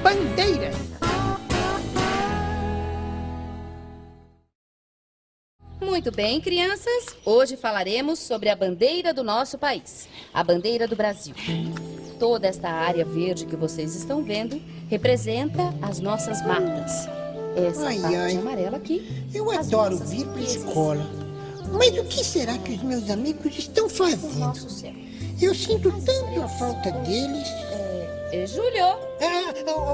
bandeiras. Muito bem, crianças. Hoje falaremos sobre a bandeira do nosso país, a bandeira do Brasil. Toda esta área verde que vocês estão vendo representa as nossas matas. Essa parte amarela aqui. Eu adoro vir para a escola. Mas o que será que os meus amigos estão fazendo? Eu sinto tanto a falta deles. Júlio!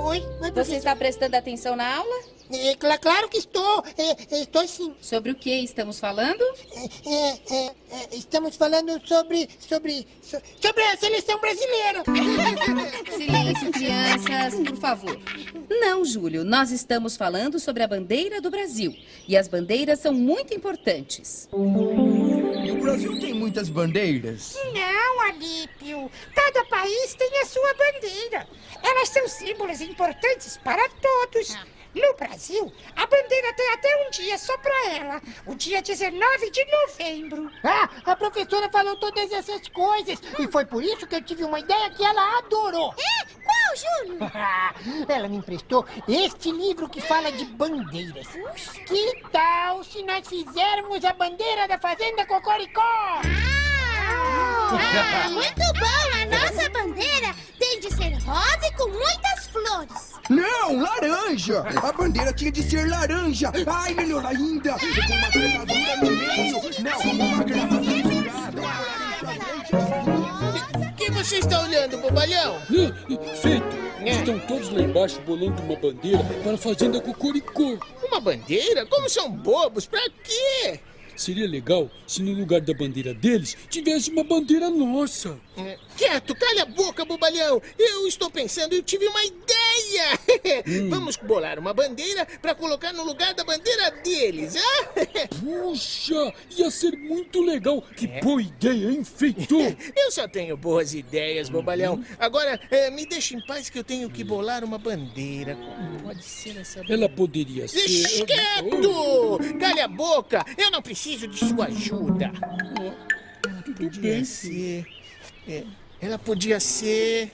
Oi? Você está prestando atenção na aula? Claro que estou. Estou sim. Sobre o que estamos falando? Estamos falando sobre a seleção brasileira. Silêncio, crianças, por favor. Não, Júlio, nós estamos falando sobre a bandeira do Brasil. E as bandeiras são muito importantes. O Brasil tem muitas bandeiras? Não, Alípio. Cada país tem a sua bandeira. Elas são símbolos importantes para todos. No Brasil, a bandeira tem até um dia só para ela. O dia 19 de novembro. A professora falou todas essas coisas. E foi por isso que eu tive uma ideia que ela adorou. Qual, Júlio? Ela me emprestou este livro que fala de bandeiras. Que tal se nós fizermos a bandeira da Fazenda Cocoricó? Muito bom! A nossa bandeira tem de ser rosa e com muitas flores. Não, laranja! A bandeira tinha de ser laranja! Ai, melhor ainda! Com uma gravadura no meio! Não, uma gravadura! O que você está olhando, bobalhão? Feito! Estão todos lá embaixo bolando uma bandeira para a Fazenda Cocoricó. Uma bandeira? Como são bobos? Pra quê? Seria legal se no lugar da bandeira deles tivesse uma bandeira nossa. Quieto, calha a boca, bobalhão. Eu estou pensando, eu tive uma ideia. Vamos bolar uma bandeira para colocar no lugar da bandeira deles, Puxa, ia ser muito legal. Que boa ideia, hein, Feito? Eu só tenho boas ideias, bobalhão. Agora, me deixe em paz que eu tenho que bolar uma bandeira. Como pode ser essa bandeira? Ela poderia ser... Quieto! Calha a boca! Eu não preciso de sua ajuda. Tudo bem, ser... ela podia ser...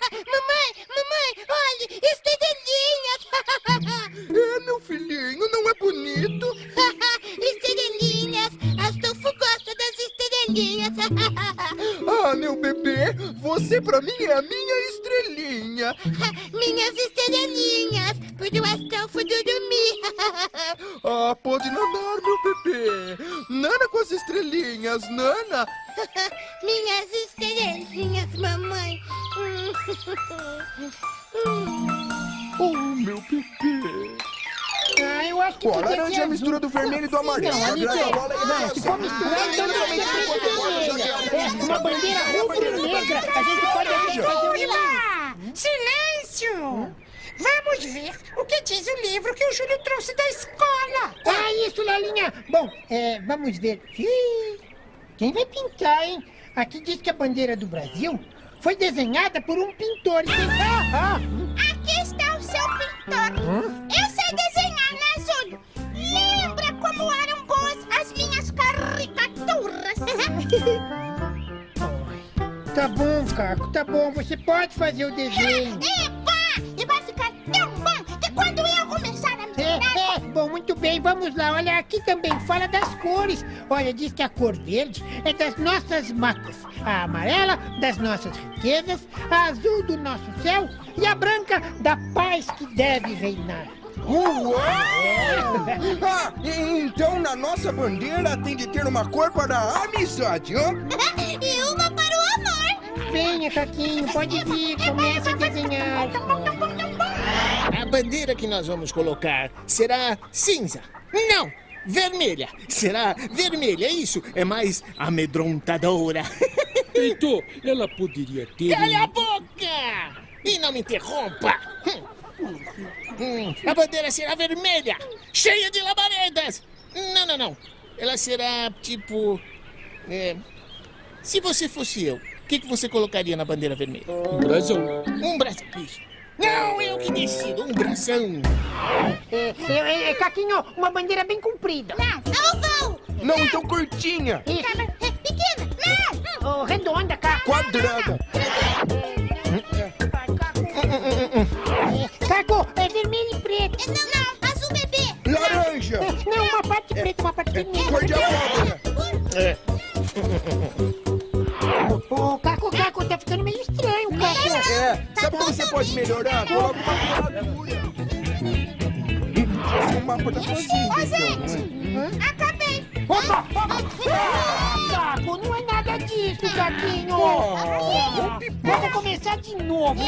Mamãe, olhe, estrelinhas. Meu filhinho, não é bonito? Estrelinhas, Astolfo gosta das estrelinhas. Meu bebê, você pra mim é a minha estrelinha. Minhas estrelinhas, por o Astolfo dormir. Pode nanar, meu bebê. Nana com as estrelinhas, Nana. Minhas estrelinhas, mamãe. Meu bebê. Eu acho que A laranja é a mistura do vermelho e do amarelo. Não, se for misturar, então não vai ser uma bandeira rubro negra. A gente pode até fazer Silêncio! Vamos ver o que diz o livro que o Júlio trouxe da escola. isso, Lalinha. Bom, vamos ver. Quem vai pintar, hein? Aqui diz que a bandeira do Brasil foi desenhada por um pintor. Aqui está o seu pintor. Eu sei desenhar, né, Júlio? Lembra como eram boas as minhas caricaturas? Tá bom, Caco, tá bom. Você pode fazer o desenho. E vai ficar tão bom que quando eu começar a misturar... Bom, muito bem, vamos lá. Olha, aqui também fala das cores. Olha, diz que a cor verde é das nossas matas, a amarela das nossas riquezas, a azul do nosso céu e a branca da paz que deve reinar. Uau! Então na nossa bandeira tem de ter uma cor para a amizade, E uma para o amor. Venha, Caquinho, pode vir, começa a desenhar. A bandeira que nós vamos colocar será cinza. Não, vermelha. Será vermelha, isso é mais amedrontadora. Feito, ela poderia ter... Calha a boca! E não me interrompa. A bandeira será vermelha, cheia de labaredas. Não. Ela será tipo... se você fosse eu, o que você colocaria na bandeira vermelha? Um brasão. Um brasão, isso. Não, eu que decido, um brasão. Caquinho, uma bandeira bem comprida. Oval. Não, então curtinha. Pequena, não. Redonda, Caco. Quadrada. Ô, Caco, tá ficando meio estranho, Caco. Sabe como você pode melhorar? Coloca uma ferradura. O mapa tá sozinho. Ô, gente, acabei. Opa! Caco, não é nada disso, Caquinho. Vamos começar de novo.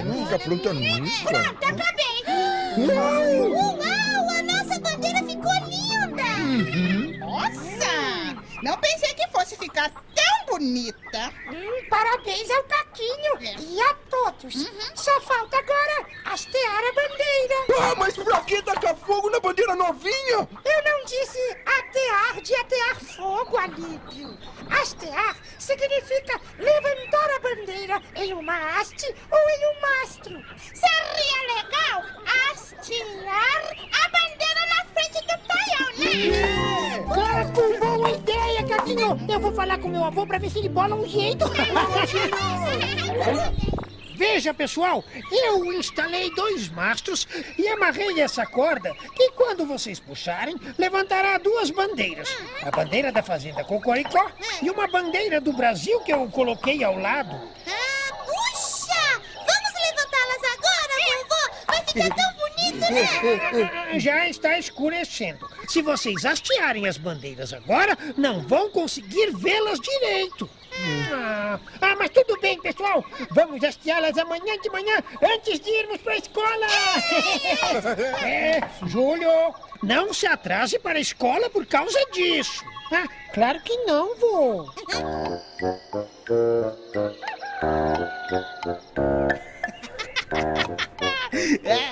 Nunca apronta nunca. Pronto, acabei. Uau, a nossa bandeira ficou linda. Nossa! Não pensei que fosse ficar tão bonita. Parabéns ao Caquinho e a todos. Só falta agora hastear a bandeira. Mas pra que tacar fogo na bandeira novinha? Eu não disse atear de atear fogo, Alípio. Hastear significa levantar a bandeira em uma haste ou em um mastro. Seria legal hastear a bandeira na frente do paiol, né? Caco, boa ideia, Caquinho. Eu vou falar com meu avô pra ver se ele bola um jeito. Veja, pessoal, eu instalei 2 mastros e amarrei essa corda que, quando vocês puxarem, levantará 2 bandeiras. A bandeira da Fazenda Cocoricó e uma bandeira do Brasil que eu coloquei ao lado. Puxa! Vamos levantá-las agora, vovô? Vai ficar tão bonito, né? Já está escurecendo. Se vocês hastearem as bandeiras agora, não vão conseguir vê-las direito. Mas tudo bem, pessoal. Vamos hasteá-las amanhã de manhã, antes de irmos para a escola. Júlio, não se atrase para a escola por causa disso. Claro que não, vô.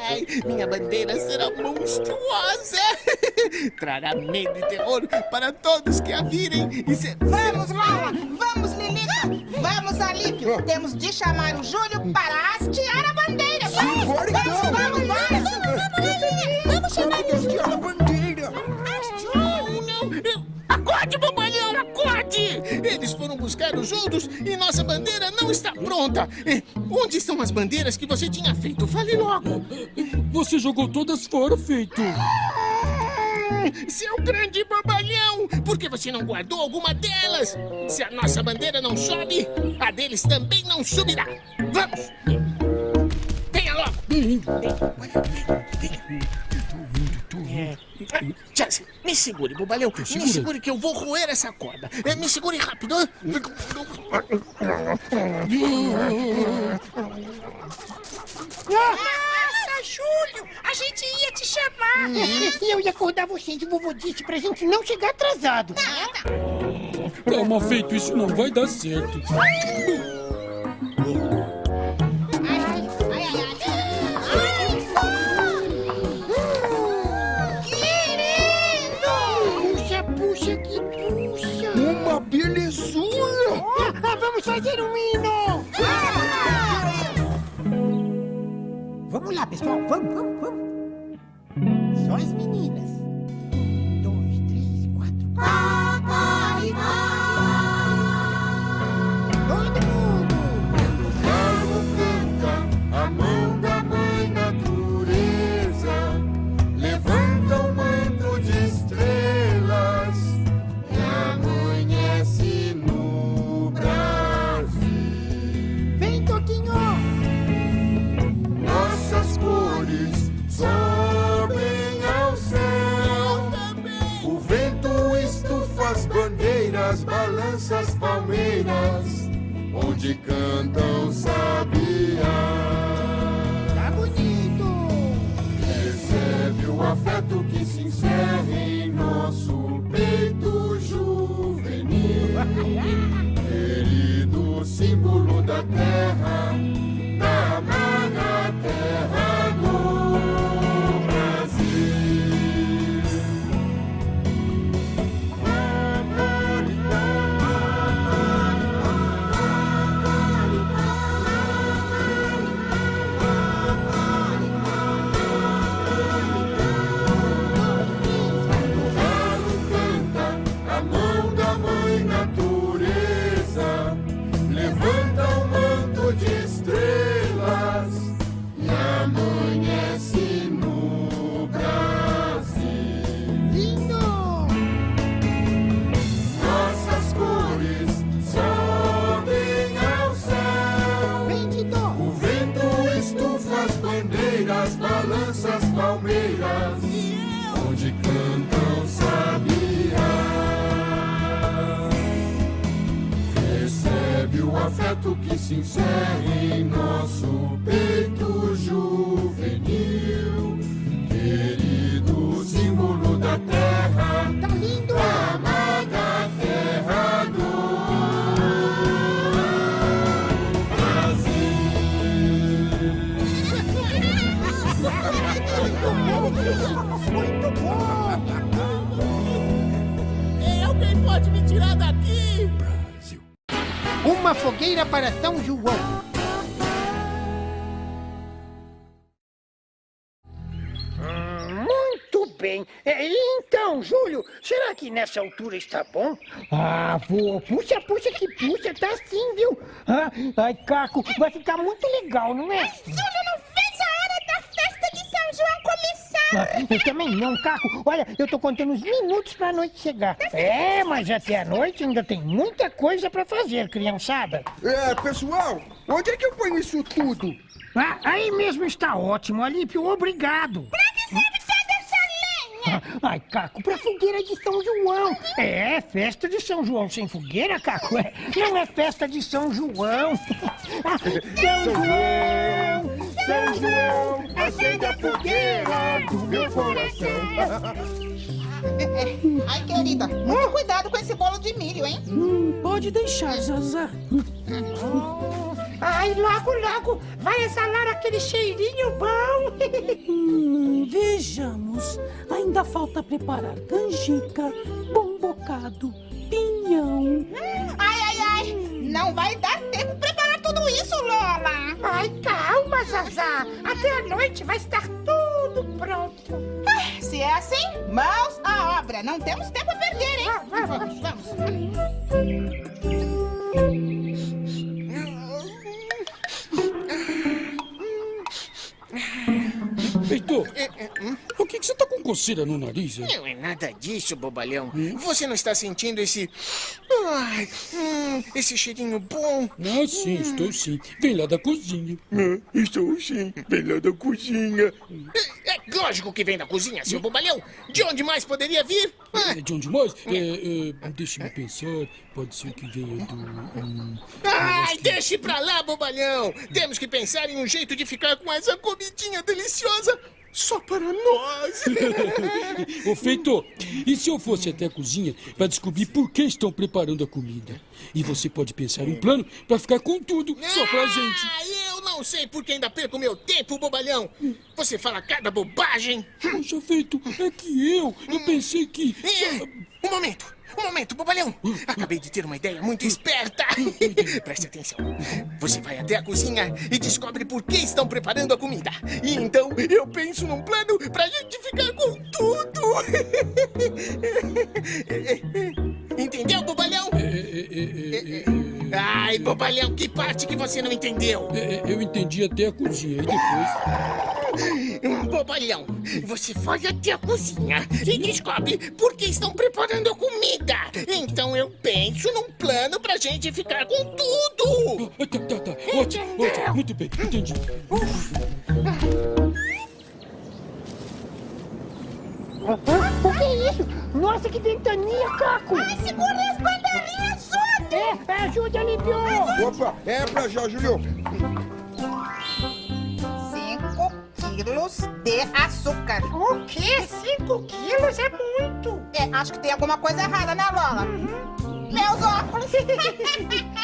Ai, minha bandeira será monstruosa. Trará medo e terror para todos que a virem e Vamos, Lala! Vamos, Lilica! Vamos, Alípio! Temos de chamar o Júlio para hastear a bandeira! Vamos! Bora então! Vamos chamar o Júlio! Hastear a bandeira! Não! Acorde, bobalhão, acorde! Eles foram buscar os outros e nossa bandeira não está pronta. Onde estão as bandeiras que você tinha feito? Fale logo. Você jogou todas fora, feito. Seu grande bobalhão! Por que você não guardou alguma delas? Se a nossa bandeira não sobe, a deles também não subirá. Vamos! Venha logo! Chelsea, me segure, bobalhão. Me segure que eu vou roer essa corda. Me segure rápido. Nossa, Júlio! A gente ia te chamar! E eu ia acordar vocês. O vovô disse pra gente não chegar atrasado. Calma, feito, isso não vai dar certo. Puxa, que puxa. Uma belezura! Vamos fazer um hino. Vamos lá, pessoal. Vamos. Só as meninas. 1, 2, 3, 4. Todo mundo. O galo canta a mão da mãe natureza, levanta um manto de estrelas e amanhece no Brasil. Vem, Toquinho. Nossas cores sobem ao céu. O vento estufa as bandeiras, balança as palmeiras, onde cantam sabiá. Tá bonito. Recebe o afeto que se encerra em nosso peito juvenil, querido símbolo da terra, da amada terra do Brasil. O galo canta a mão da mãe natureza, se encerre em nosso peito juvenil, querido símbolo da terra, Tá lindo! amada terra do Muito bom! Alguém pode me tirar daqui? Uma fogueira para São João. Muito bem. Então, Júlio, será que nessa altura está bom? Ah, vô, puxa que puxa, tá sim, viu? Ai, Caco, vai ficar muito legal, não é? Júlio, não vejo a hora da festa de São João começar. Eu também não, Caco. Olha, eu tô contando os minutos pra noite chegar. Mas até a noite ainda tem muita coisa pra fazer, criançada. Pessoal, onde é que eu ponho isso tudo? Aí mesmo está ótimo, Alípio, obrigado. Pra que serve toda essa lenha? Ai, Caco, pra fogueira de São João. Festa de São João sem fogueira, Caco? Não é festa de São João. São João, acende a fogueira do meu coração. Ai, querida, muito cuidado com esse bolo de milho, hein? Pode deixar, Zazá. Ai, logo vai exalar aquele cheirinho bom. Vejamos. Ainda falta preparar canjica, bom bocado, pinhão. Ai, não vai dar tempo de preparar tudo isso, Lola. Ai, calma, Zazá. Até a noite vai estar tudo pronto. Se é assim, mãos à obra. Não temos tempo a perder, hein? Vamos. Heitor, por que você tá com coceira no nariz? Hein? Não é nada disso, bobalhão. Você não está sentindo esse... esse cheirinho bom? Sim, estou sim. Vem lá da cozinha. Estou sim, vem lá da cozinha. É lógico que vem da cozinha, seu bobalhão. De onde mais poderia vir? De onde mais? Deixa-me pensar. Pode ser que venha do... Deixe pra lá, bobalhão. Temos que pensar em um jeito de ficar com essa comidinha deliciosa só para nós. Ô, Feitor, e se eu fosse até a cozinha para descobrir por que estão preparando a comida? E você pode pensar um plano para ficar com tudo, só pra gente. Eu não sei porque ainda perco meu tempo, bobalhão. Você fala cada bobagem. Poxa, Feitor, é que eu pensei que... Um momento, bobalhão. Acabei de ter uma ideia muito esperta. Preste atenção. Você vai até a cozinha e descobre por que estão preparando a comida. E então eu penso num plano pra gente ficar com tudo. Entendeu, bobalhão? Ai, bobalhão, que parte que você não entendeu? Eu entendi até a cozinha e depois... Bobalhão, você vai até a cozinha e descobre por que estão preparando a comida. Então eu penso num plano pra gente ficar com tudo. Tá. Ótimo. Muito bem, entendi. O que é isso? Nossa, que ventania, Caco! Segura as bandeirinhas, ajuda! Ajuda, Alípio! Opa, pra já, Júlio. 5 quilos de açúcar. O quê? 5 quilos é muito. Acho que tem alguma coisa errada, né, Lola? Meus óculos.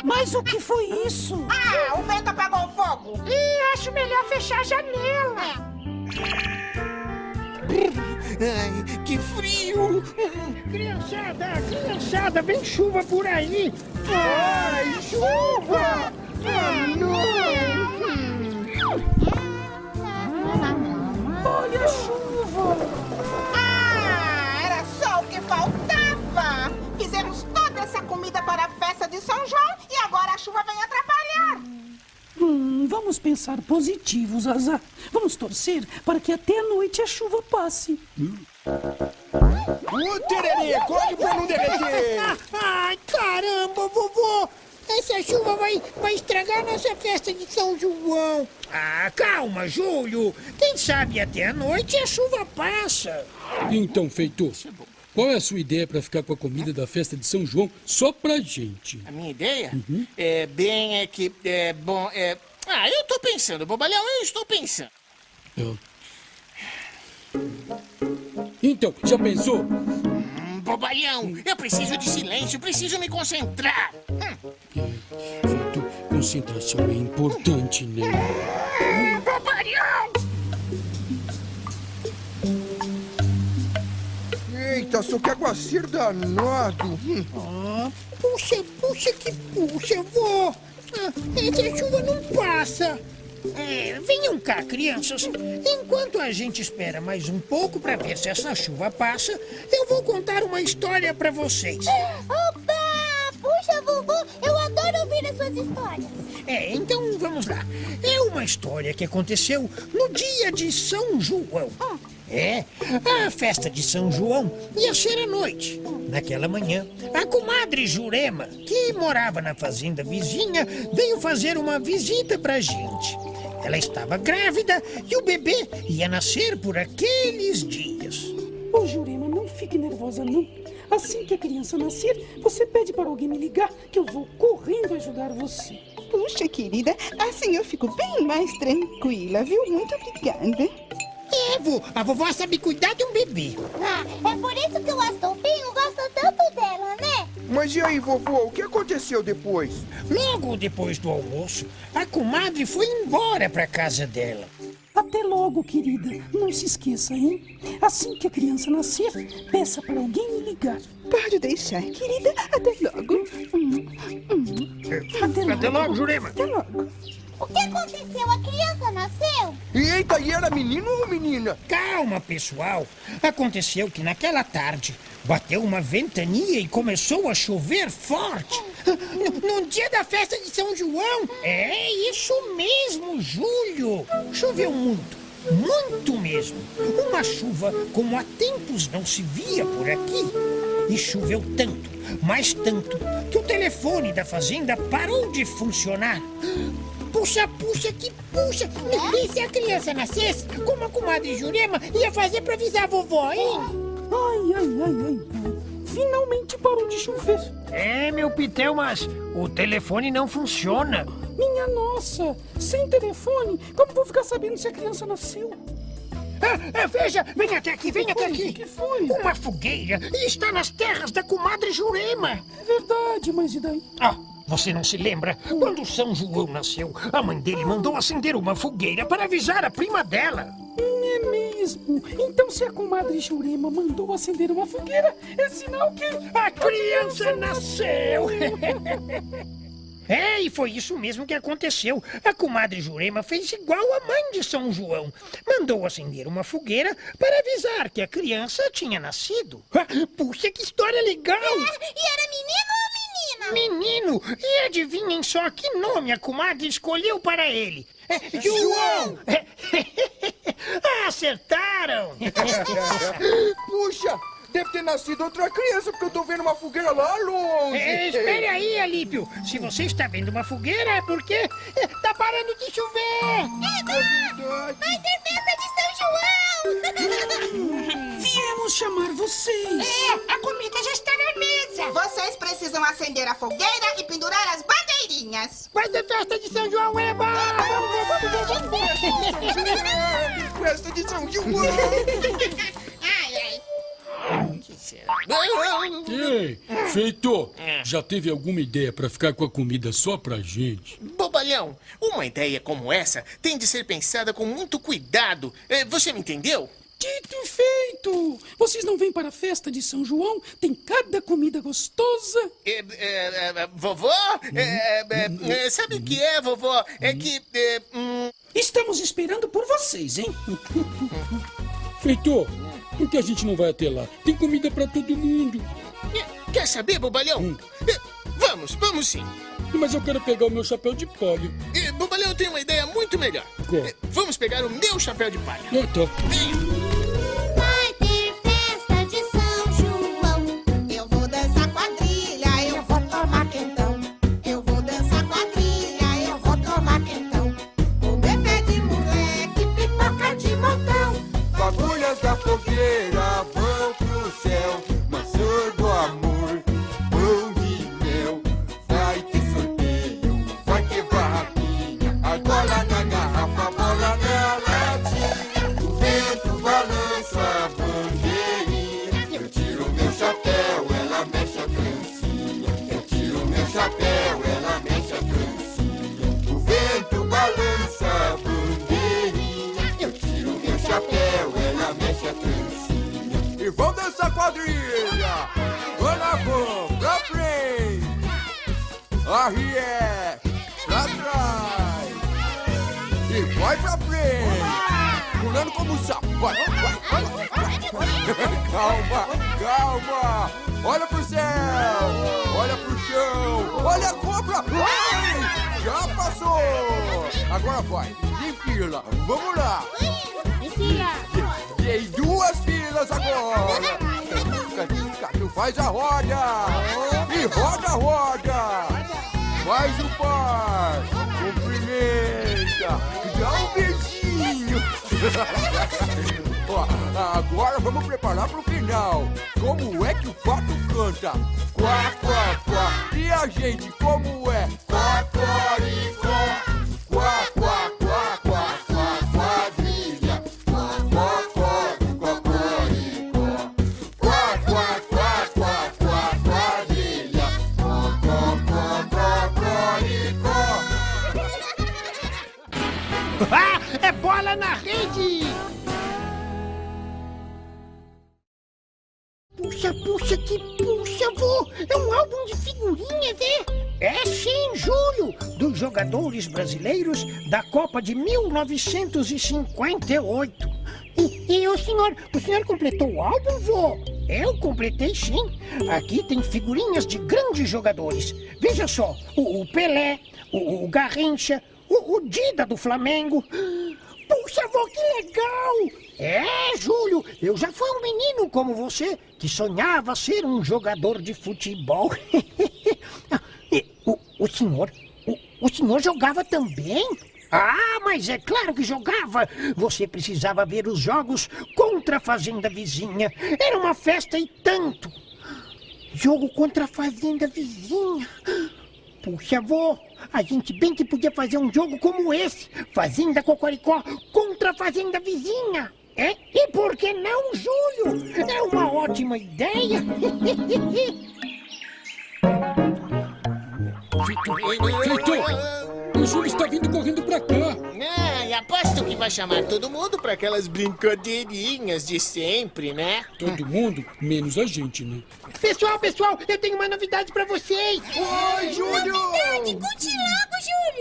Mas o que foi isso? O vento apagou o fogo. Acho melhor fechar a janela. Ai, que frio. Criançada, vem chuva por aí! Ai, chuva! Olha a chuva! Era só o que faltava. Fizemos toda essa comida para a festa de São João e agora a chuva vem atrapalhar. Vamos pensar positivo, Zazá. Vamos torcer para que até a noite a chuva passe. Ô, Tererê, corre pra não derreter. Ai, caramba, vovô! Essa chuva vai estragar nossa festa de São João. Calma, Júlio. Quem sabe até a noite a chuva passa. Então, Feitor, qual é a sua ideia para ficar com a comida da festa de São João só pra gente? A minha ideia é que, eu tô pensando, bobalhão, eu estou pensando. Então, já pensou? Bobalhão, eu preciso de silêncio, preciso me concentrar. Feito, concentração é importante, né? Bobalhão! Eita, só que aguaceiro danado. Puxa que puxa, vô. Essa chuva não passa. Venham cá, crianças. Enquanto a gente espera mais um pouco para ver se essa chuva passa, eu vou contar uma história para vocês. Opa! Puxa, vovô, eu adoro ouvir as suas histórias. Então vamos lá. É uma história que aconteceu no dia de São João. A festa de São João ia ser à noite. Naquela manhã, a comadre Jurema, que morava na fazenda vizinha, veio fazer uma visita pra gente. Ela estava grávida e o bebê ia nascer por aqueles dias. Ô, Jurema, não fique nervosa, não. Assim que a criança nascer, você pede para alguém me ligar que eu vou correndo ajudar você. Puxa, querida, assim eu fico bem mais tranquila, viu? Muito obrigada. Vô, a vovó sabe cuidar de um bebê. É por isso que o Astolfinho gosta tanto dela, né? Mas e aí, vovô, o que aconteceu depois? Logo depois do almoço, a comadre foi embora para casa dela. Até logo, querida. Não se esqueça, hein? Assim que a criança nascer, peça para alguém me ligar. Pode deixar, querida. Até logo. Até logo, Jurema. Até logo. O que aconteceu? A criança nasceu? Eita, e era menino ou menina? Calma, pessoal. Aconteceu que naquela tarde bateu uma ventania e começou a chover forte. No dia da festa de São João. É isso mesmo, Júlio. Choveu muito. Muito mesmo. Uma chuva como há tempos não se via por aqui. E choveu tanto, mas tanto, que o telefone da fazenda parou de funcionar. Puxa, que puxa! E se a criança nascesse, como a comadre Jurema ia fazer pra avisar a vovó, hein? Ai. Finalmente parou de chover. Meu Pitel, mas o telefone não funciona. Minha nossa, sem telefone, como vou ficar sabendo se a criança nasceu? Veja, vem até aqui. O que foi? Uma fogueira e está nas terras da comadre Jurema. É verdade, mas e daí? Você não se lembra? Quando São João nasceu, a mãe dele mandou acender uma fogueira para avisar a prima dela. É mesmo. Então, se a comadre Jurema mandou acender uma fogueira, é sinal que a criança nasceu. E foi isso mesmo que aconteceu. A comadre Jurema fez igual a mãe de São João. Mandou acender uma fogueira para avisar que a criança tinha nascido. Puxa, que história legal! E era menino ou menina? Menino! E adivinhem só que nome a comadre escolheu para ele. João! Acertaram! Puxa, deve ter nascido outra criança, porque eu tô vendo uma fogueira lá longe. Espere aí, Alípio. Se você está vendo uma fogueira, é porque tá parando de chover. Vai ter festa de São João! viemos chamar vocês. A comida já está na mesa. Vocês precisam acender a fogueira e pendurar as bandeirinhas. Vai ter festa de São João, Eba! Festa de São João. Ei, feito! Já teve alguma ideia pra ficar com a comida só pra gente? Bobalhão, uma ideia como essa tem de ser pensada com muito cuidado. Você me entendeu? Dito e feito! Vocês não vêm para a festa de São João? Tem cada comida gostosa. Vovó? Sabe o que é, vovó? É que... Estamos esperando por vocês, hein? Feito! Por que a gente não vai até lá? Tem comida pra todo mundo. Quer saber, bobalhão? Vamos sim. Mas eu quero pegar o meu chapéu de palha. Bobalhão, eu tenho uma ideia muito melhor. Qual? Vamos pegar o meu chapéu de palha. Tá. Venha. Vai ter festa de São João. Eu vou dançar quadrilha, eu vou tomar quentão. Eu vou dançar quadrilha, eu vou tomar quentão. O bebê de moleque, pipoca de montão. Fagulhas da fogueira vão pro céu. quadrilha! Ana Van, pra frente! Arrié, pra trás! E vai pra frente! Pulando como um sapo! Vai! Calma! Olha pro céu! Olha pro chão! Olha a cobra! Ai! Já passou! Agora vai! Em fila! Vamos lá! Tem 2 filas agora! Catu, faz a roda! E roda! Faz o par! Cumprimenta! Dá um beijinho! Ó, agora vamos preparar pro final! Como é que o pato canta? Quá, quá, quá! E a gente como é? Quá, coricó! Quá, quá, quá, quá, quá, quadrilha! Quá, quá, quá, coricó! Quá, quá, quá, quá, quá, quadrilha! Quá, quá, quá, quá, coricó! Ah, é bola na rede! Puxa, vô! É um álbum de figurinhas, é sim, Júlio! Dos jogadores brasileiros da Copa de 1958. E o senhor completou o álbum, vô? Eu completei, sim. Aqui tem figurinhas de grandes jogadores. Veja só, o Pelé, o Garrincha, o Dida do Flamengo. Puxa, vô, que legal! É, Júlio, eu já fui um menino como você, que sonhava ser um jogador de futebol. O senhor jogava também? Ah, mas é claro que jogava. Você precisava ver os jogos contra a fazenda vizinha. Era uma festa e tanto. Jogo contra a fazenda vizinha. Puxa, vô, a gente bem que podia fazer um jogo como esse. Fazenda Cocoricó contra a fazenda vizinha. É? E por que não, Júlio? É uma ótima ideia. Feito! O Júlio está vindo correndo pra cá. E aposto que vai chamar todo mundo para aquelas brincadeirinhas de sempre, né? Todo mundo, menos a gente, né? Pessoal, eu tenho uma novidade pra vocês. Oi, Júlio! Conte logo,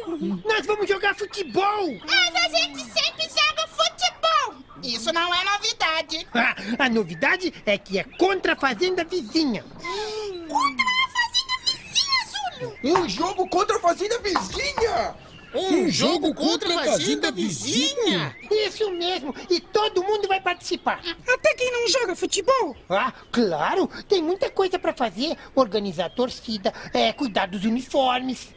Júlio! Nós vamos jogar futebol. Mas a gente sempre joga futebol! Isso não é novidade. Ah, a novidade é que é contra a fazenda vizinha. Contra a fazenda vizinha, Júlio! Um jogo contra a fazenda vizinha! Um jogo contra a fazenda vizinha? Isso mesmo, e todo mundo vai participar. Até quem não joga futebol. Ah, claro, tem muita coisa pra fazer. Organizar a torcida, cuidar dos uniformes.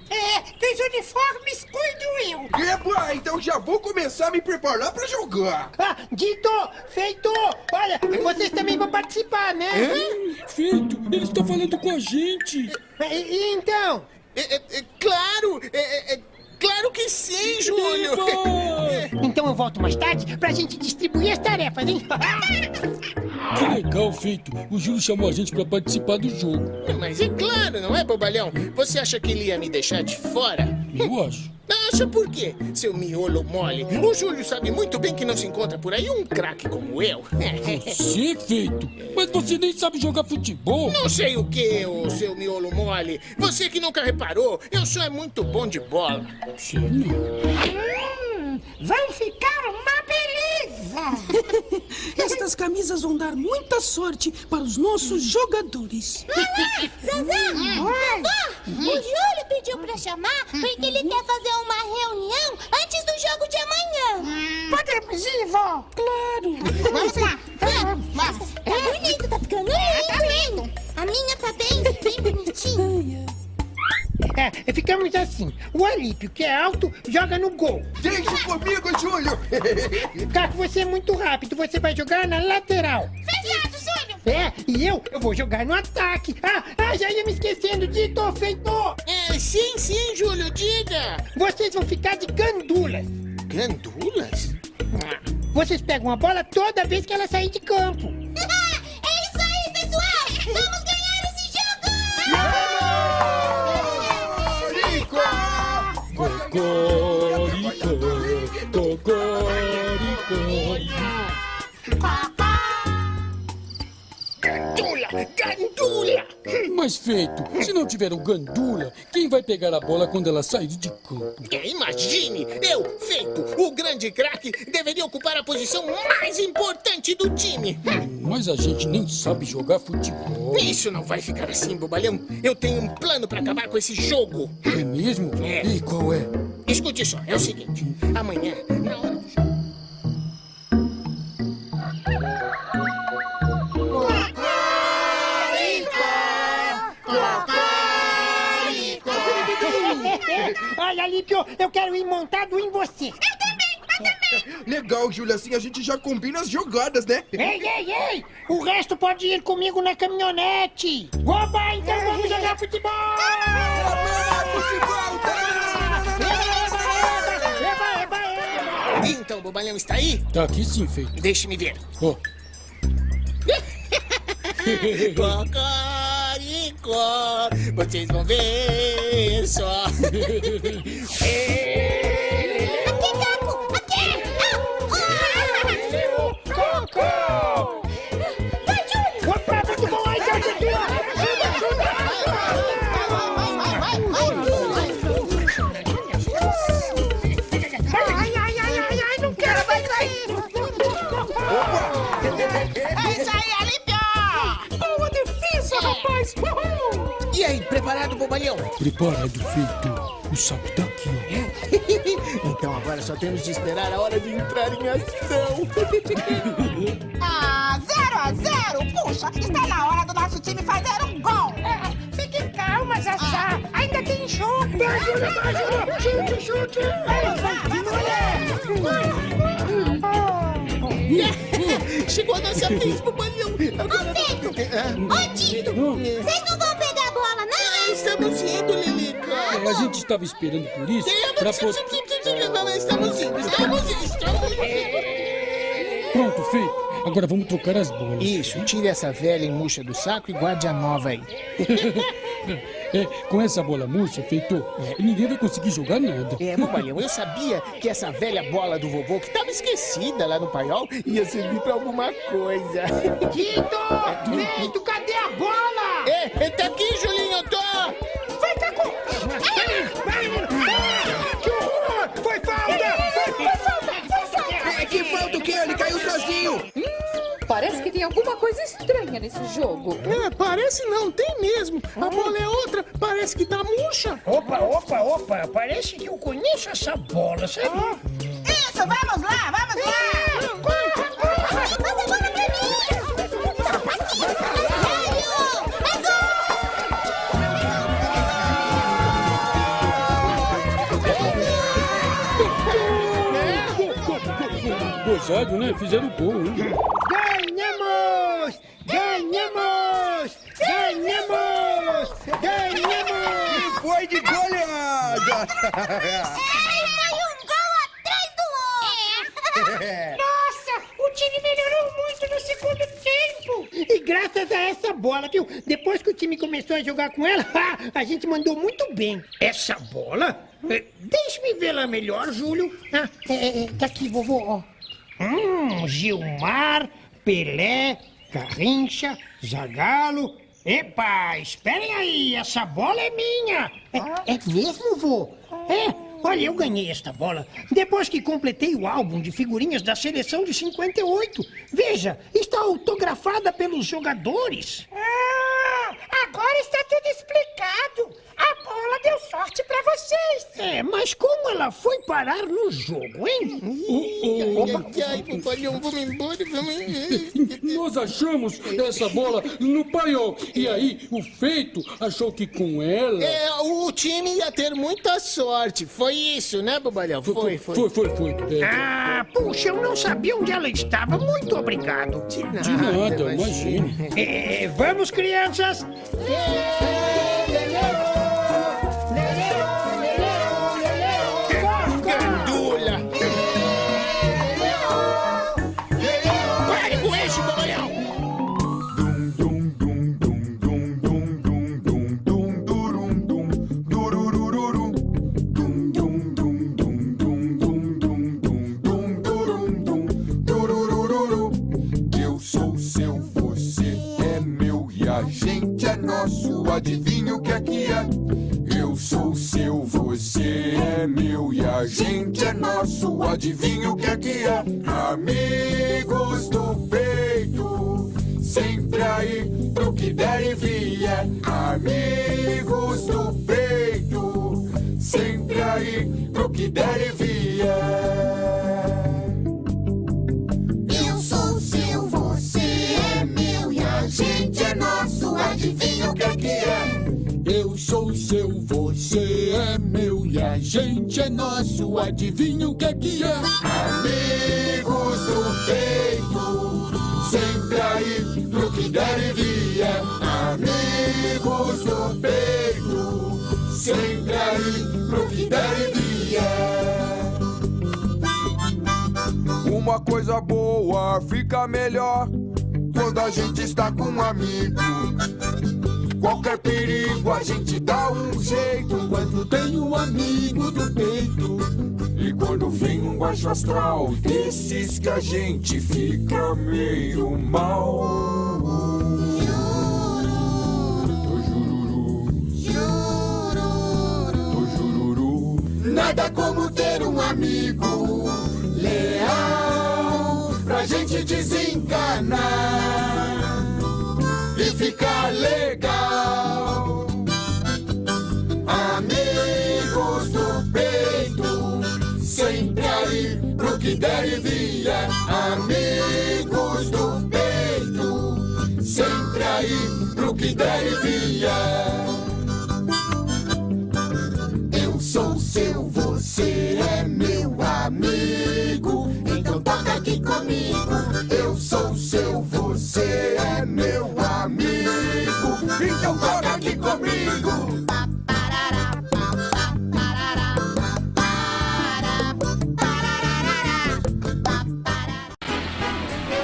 Dos uniformes cuido eu. Eba, então já vou começar a me preparar pra jogar. Ah, dito, feito. Olha, vocês também vão participar, né? Feito, eles estão falando com a gente. E então? Claro que sim, Júlio! Então eu volto mais tarde pra gente distribuir as tarefas, hein? Que legal, Feito. O Júlio chamou a gente pra participar do jogo. Mas é claro, não é, bobalhão? Você acha que ele ia me deixar de fora? Eu acho. Acha por quê, seu miolo mole? O Júlio sabe muito bem que não se encontra por aí um craque como eu. Você, Feito? Mas você nem sabe jogar futebol. Não sei o que, ô seu miolo mole. Você que nunca reparou, eu sou muito bom de bola. Sério? Vai ficar uma beleza. Estas camisas vão dar muita sorte para os nossos jogadores. Zazá! Vovó! O Júlio pediu pra chamar porque ele quer fazer uma reunião antes do jogo de amanhã. Podemos ir, vó? Claro. Vamos lá! Vamos! Tá bonito, tá ficando lindo! A minha tá bem bonitinha. Ficamos assim. O Alípio, que é alto, joga no gol. Deixa comigo, Júlio! Caco, você é muito rápido. Você vai jogar na lateral. Fechado, Júlio! E eu vou jogar no ataque. Já ia me esquecendo. Dito, feito. Sim, Júlio, diga! Vocês vão ficar de gandulas. Gandulas? Vocês pegam a bola toda vez que ela sair de campo. É isso aí, pessoal! Vamos ganhar esse jogo! Cocoricó. Mas feito, se não tiver o gandula, quem vai pegar a bola quando ela sair de campo? Imagine, eu, Feito, o grande craque, deveria ocupar a posição mais importante do time. Mas a gente nem sabe jogar futebol. Isso não vai ficar assim, bobalhão. Eu tenho um plano pra acabar com esse jogo. É mesmo? É. E qual é? Escute só, é o seguinte. Amanhã, na hora do jogo... Olha, Lípio, eu quero ir montado em você. Legal, Júlia, assim a gente já combina as jogadas, né? Ei! O resto pode ir comigo na caminhonete. Oba, então vamos jogar futebol! Eba! Então, o bobalhão está aí? Tá aqui sim, feito. Deixe-me ver. Ó, Cocoricó, vocês vão ver só. Aqui, Caco! Aqui! Vai, Júlio! Opa, muito bom! Aí, Jorge, aqui, ó! Ai, não quero mais sair. É isso aí, Alípio! Boa defesa, rapaz! Uhul! E aí, preparado, bobalhão? preparado, feito. O sapo tá aqui, ó. Então agora só temos de esperar a hora de entrar em ação. 0-0. Puxa, está na hora do nosso time fazer um gol. Fique calma, Zaza. Ainda tem jogo. Chute. Chegou a nossa vez, bobalhão. Agora... Feito! Ô, Tito! Vocês não vão pegar a bola, não? Estamos indo, Lilica. A gente estava esperando por isso pra poder... Estamos indo. Pronto, feito. Agora vamos trocar as bolas. Isso, tire essa velha e murcha do saco e guarde a nova aí. Com essa bola murcha, feito, ninguém vai conseguir jogar nada. Bobalhão, eu sabia que essa velha bola do vovô, que estava esquecida lá no paiol, ia servir pra alguma coisa. Feito, cadê a bola? Tá aqui, Julinho, tô! Vai, Caco! Que horror! Foi falta! Que falta o quê? Ele caiu sozinho! Parece que tem alguma coisa estranha nesse jogo. Parece não, tem mesmo. A bola é outra, parece que tá murcha. Opa! Parece que eu conheço essa bola, sabe? Isso, vamos lá. Passa a bola pra mim! Gozado, né? Fizeram gol, hein? E foi de goleada! Foi um gol atrás do outro! Nossa, o time melhorou muito no segundo tempo. E graças a essa bola, viu? Depois que o time começou a jogar com ela, a gente mandou muito bem. Essa bola? Deixe-me vê-la melhor, Júlio. Tá aqui, vovô, ó. Gilmar, Pelé, Garrincha, Zagallo. Epa, esperem aí, essa bola é minha. É mesmo, vô? Olha, eu ganhei esta bola depois que completei o álbum de figurinhas da seleção de 58. Veja, está autografada pelos jogadores. Agora está tudo explicado. A bola deu sorte pra vocês. Mas como ela foi parar no jogo, hein? Ai, bobalhão, vamos embora, Nós achamos essa bola no paiol. E aí, o feito achou que com ela... O time ia ter muita sorte. Foi isso, né, bobalhão? Foi. Puxa, eu não sabia onde ela estava. Muito obrigado. De nada, imagina. Vamos, crianças. Gandula! Pare com isso, bobalhão! Eu sou seu, você é meu e a gente é nós. nosso, adivinha o que é que é? Eu sou seu, você é meu e a gente é nosso, adivinha o que é? Amigos do peito, sempre aí pro que der e vier. Amigos do peito, sempre aí pro que der e vier. Eu sou seu, você é meu e a gente é nosso, adivinha o que é? Eu sou seu, você é meu e a gente é nosso, adivinha o que é? Amigos do peito, sempre aí pro que der e vier. Amigos do peito, sempre aí pro que der e vier. Uma coisa boa fica melhor quando a gente está com um amigo. Qualquer perigo a gente dá um jeito quando tem um amigo do peito. E quando vem um baixo astral desses que a gente fica meio mal. Ô jururu, nada como ter um amigo leal pra gente desenganar e ficar legal. Amigos do peito, sempre aí pro que der e vier. Amigos do peito, sempre aí pro que der e vier. Eu sou seu, você é meu amigo, então toca aqui comigo. Eu sou seu, você é meu amigo, então toca aqui comigo.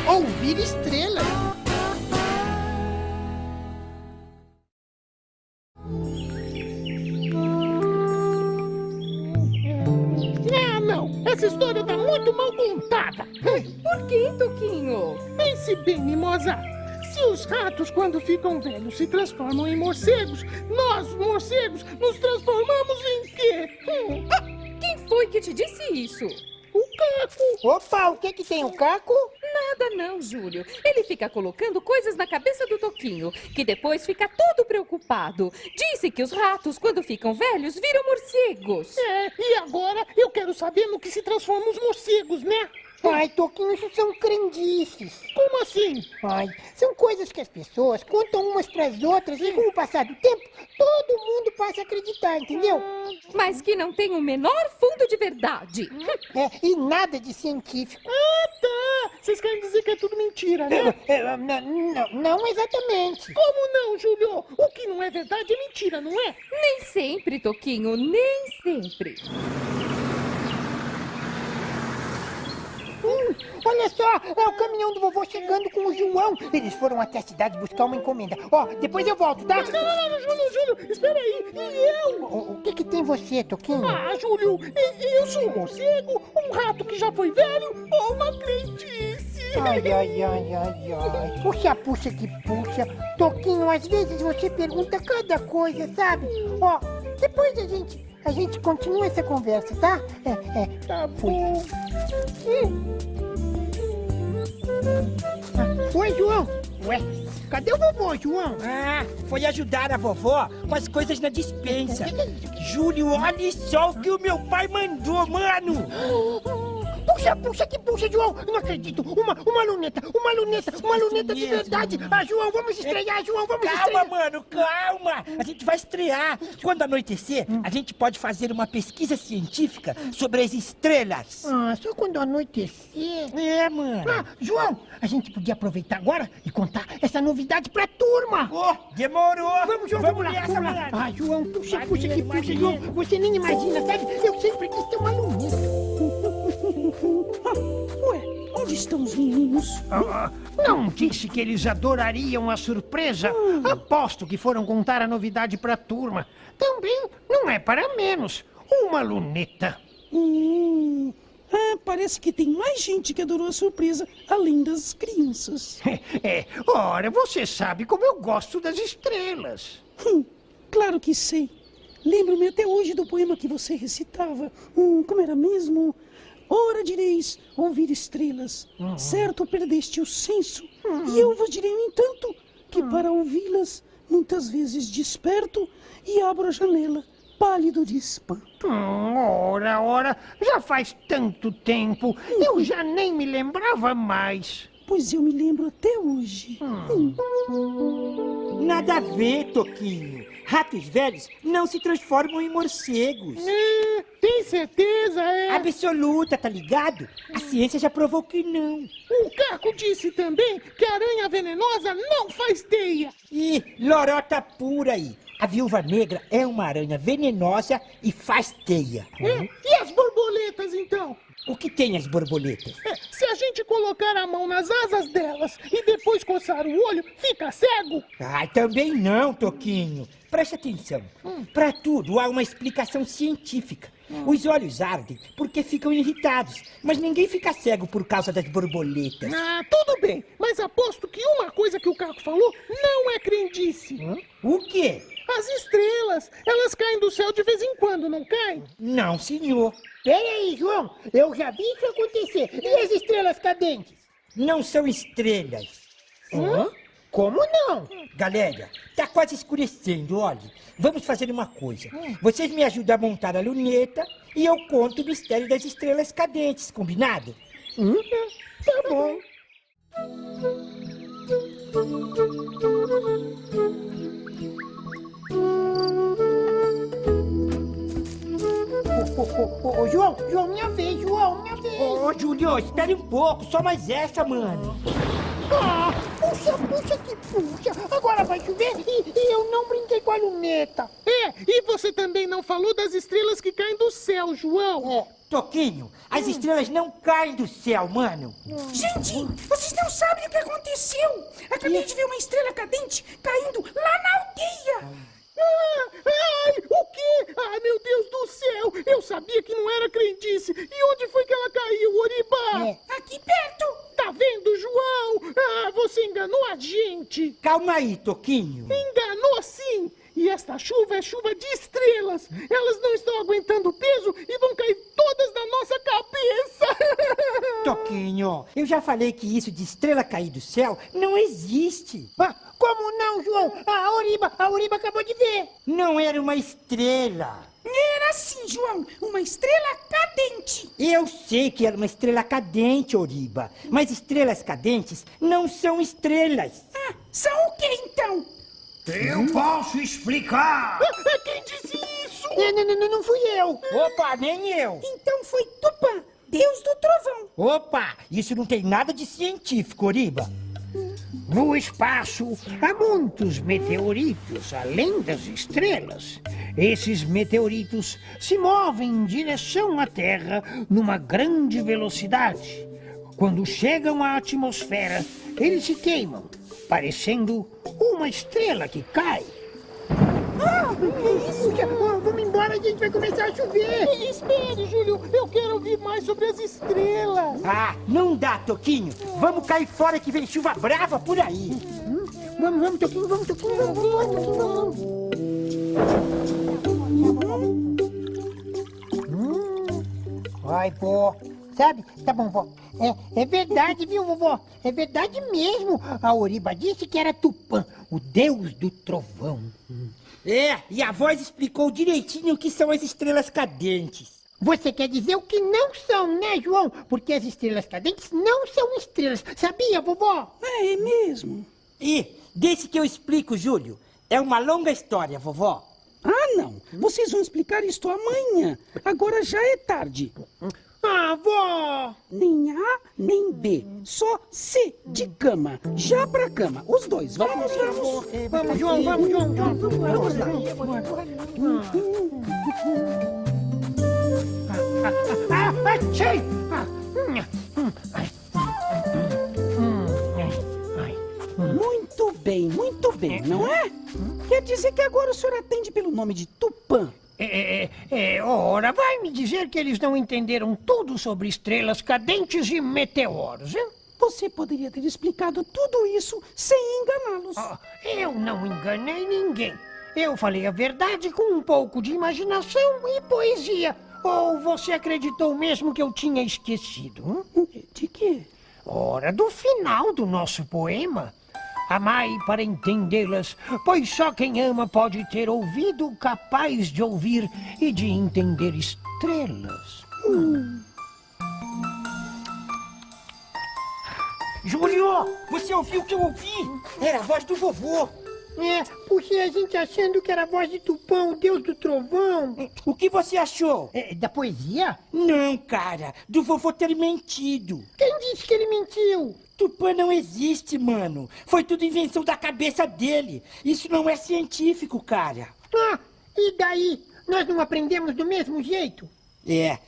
Ouvir estrelas. Não, essa história tá muito mal contada. Por que, Toquinho? Pense bem, Mimosa. Se os ratos, quando ficam velhos, se transformam em morcegos, nós, morcegos, nos transformamos em quê? Quem foi que te disse isso? O Caco. Opa, o que tem o Caco? Nada não, Júlio. Ele fica colocando coisas na cabeça do Toquinho, que depois fica todo preocupado. Disse que os ratos, quando ficam velhos, viram morcegos. E agora eu quero saber no que se transformam os morcegos, né? Ai, Toquinho, isso são crendices. Como assim? Ai, são coisas que as pessoas contam umas pras outras e com o passar do tempo, todo mundo passa a acreditar, entendeu? Mas que não tem o menor fundo de verdade. E nada de científico. Ah, tá! Vocês querem dizer que é tudo mentira, né? Não exatamente. Como não, Júlio? O que não é verdade é mentira, não é? Nem sempre, Toquinho, nem sempre. Olha só, é o caminhão do vovô chegando com o João. Eles foram até a cidade buscar uma encomenda. Ó, depois eu volto, tá? Não, Júlio, espera aí. E eu? O que tem você, Toquinho? Ah, Júlio, eu sou um morcego, um rato que já foi velho ou uma crendice? Ai. Puxa que puxa. Toquinho, às vezes você pergunta cada coisa, sabe? Ó, depois a gente continua essa conversa, tá? Tá bom. Oi, João. Ué, cadê o vovô, João? Ah, foi ajudar a vovó com as coisas na despensa. Júlio, olha só o que o meu pai mandou, mano. Puxa que puxa, João. Não acredito. Uma luneta de verdade. Ah, João, vamos estrear, João, vamos estrear. Calma, mano, calma. A gente vai estrear. Quando anoitecer, a gente pode fazer uma pesquisa científica sobre as estrelas. Ah, só quando anoitecer. É, mano. Ah, João, a gente podia aproveitar agora e contar essa novidade pra turma. Demorou. Vamos, João, vamos lá. Ah, João, puxa que puxa, João. Você nem imagina, sabe? Eu sempre quis ter uma luneta. Ué, onde estão os meninos? Não disse que eles adorariam a surpresa? Aposto que foram contar a novidade pra turma. Também não é para menos. Uma luneta. parece que tem mais gente que adorou a surpresa, além das crianças. Ora, você sabe como eu gosto das estrelas. Claro que sei. Lembro-me até hoje do poema que você recitava. Como era mesmo? Ora direis, ouvir estrelas. Certo perdeste o senso. E eu vos direi, no entanto, que para ouvi-las, muitas vezes desperto e abro a janela, pálido de espanto. Ora, já faz tanto tempo, eu já nem me lembrava mais. Pois eu me lembro até hoje. Nada a ver, Toquinho. Ratos velhos não se transformam em morcegos. Tem certeza, Absoluta, tá ligado? A ciência já provou que não. O Caco disse também que a aranha venenosa não faz teia. Ih, lorota pura aí. A viúva negra é uma aranha venenosa e faz teia. E as borboletas, então? O que tem as borboletas? Se a gente colocar a mão nas asas delas e depois coçar o olho, fica cego? Ai, também não, Toquinho. Preste atenção. Para tudo há uma explicação científica. Os olhos ardem porque ficam irritados, mas ninguém fica cego por causa das borboletas. Tudo bem, mas aposto que uma coisa que o Caco falou não é crendice. O quê? As estrelas, elas caem do céu de vez em quando, não caem? Não, senhor. Peraí, João, eu já vi isso acontecer. E as estrelas cadentes? Não são estrelas. Como não? Galera, tá quase escurecendo, olha. Vamos fazer uma coisa. Vocês me ajudam a montar a luneta e eu conto o mistério das estrelas cadentes, combinado? Tá bom. João, minha vez, minha vez. Ô, Júlio, espere um pouco, só mais essa, mano. Puxa que puxa. Agora vai chover e eu não brinquei com a luneta. E você também não falou das estrelas que caem do céu, João. Toquinho, as estrelas não caem do céu, mano. Gente, vocês não sabem o que aconteceu. Acabei de ver uma estrela cadente caindo lá na aldeia. O quê? Meu Deus do céu! Eu sabia que não era crendice. E onde foi que ela caiu, Oriba? Aqui perto. Tá vendo, João? Você enganou a gente. Calma aí, Toquinho. Enganou sim. E esta chuva é chuva de estrelas. Elas não estão aguentando o peso e vão cair todas na nossa cabeça. Toquinho, eu já falei que isso de estrela cair do céu não existe. Como não, João? A Oriba acabou de ver. Não era uma estrela. Era sim, João, uma estrela cadente. Eu sei que era uma estrela cadente, Oriba. Mas estrelas cadentes não são estrelas. São o que então? Eu posso explicar. Quem disse isso? Não fui eu. Opa, nem eu. Então foi Tupã, deus do trovão. Opa, isso não tem nada de científico, Oriba. No espaço, há muitos meteoritos, além das estrelas. Esses meteoritos se movem em direção à Terra numa grande velocidade. Quando chegam à atmosfera, eles se queimam, parecendo uma estrela que cai. Vamos embora, a gente vai começar a chover. Espere, Júlio, eu quero ouvir mais sobre as estrelas. Não dá, Toquinho. Vamos cair fora que vem chuva brava por aí. Vamos, Toquinho, vamos. Vai, vó. Sabe? Tá bom, vó. É verdade, viu, vovó? É verdade mesmo. A Oriba disse que era Tupã, o deus do trovão. E a voz explicou direitinho o que são as estrelas cadentes. Você quer dizer o que não são, né, João? Porque as estrelas cadentes não são estrelas. Sabia, vovó? É mesmo. Deixe que eu explico, Júlio. É uma longa história, vovó. Não. Vocês vão explicar isto amanhã. Agora já é tarde. Vó! Nem A, nem B. Só C de cama. Já pra cama. Os dois. Vamos. Vamos, João. Vamos lá. Achei! Muito bem, não é? Quer dizer que agora o senhor atende pelo nome de Tupã. Ora, vai me dizer que eles não entenderam tudo sobre estrelas cadentes e meteoros, hein? Você poderia ter explicado tudo isso sem enganá-los. Eu não enganei ninguém. Eu falei a verdade com um pouco de imaginação e poesia. Ou você acreditou mesmo que eu tinha esquecido? De quê? Ora, do final do nosso poema. Amai para entendê-las, pois só quem ama pode ter ouvido capaz de ouvir e de entender estrelas. Júlio, você ouviu o que eu ouvi? Era a voz do vovô. Porque a gente achando que era a voz de Tupã, o deus do trovão. O que você achou? Da poesia? Não, cara, do vovô ter mentido. Quem disse que ele mentiu? Tupã não existe, mano. Foi tudo invenção da cabeça dele. Isso não é científico, cara. E daí? Nós não aprendemos do mesmo jeito?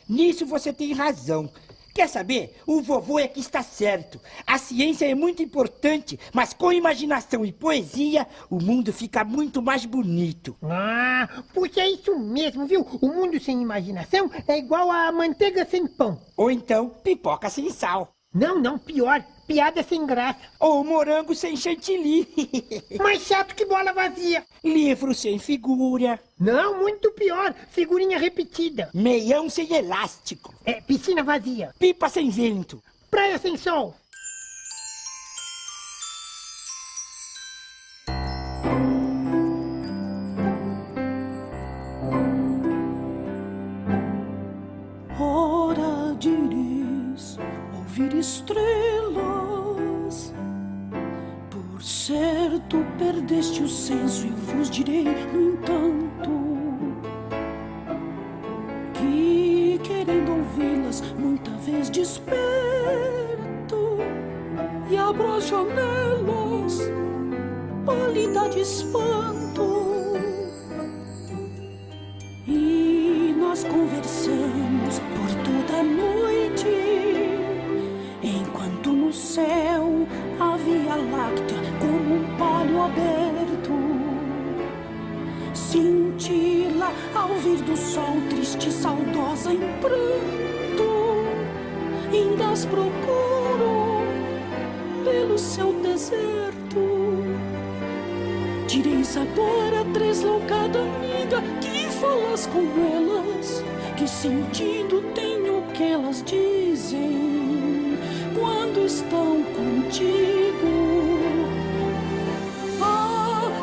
Nisso você tem razão. Quer saber? O vovô é que está certo. A ciência é muito importante, mas com imaginação e poesia, o mundo fica muito mais bonito. Puxa, é isso mesmo, viu? O mundo sem imaginação é igual a manteiga sem pão. Ou então, pipoca sem sal. Não, pior. Piada sem graça. Ou morango sem chantilly. Mais chato que bola vazia. Livro sem figura. Não, muito pior. Figurinha repetida. Meião sem elástico. Piscina vazia. Pipa sem vento. Praia sem sol. Ora direis ouvir estrelas, por certo perdeste o senso, eu vos direi, no entanto, que querendo ouvi-las, muita vez desperto e abro as janelas, pálida de espanto, e nós conversamos por toda a noite, enquanto no céu a Via Láctea como um palho aberto cintila ao vir do sol, triste e saudosa em pranto, ainda as procuro pelo seu deserto. Direis agora, tresloucada amiga, que falas com elas, que sentido tem o que elas dizem quando estão contigo?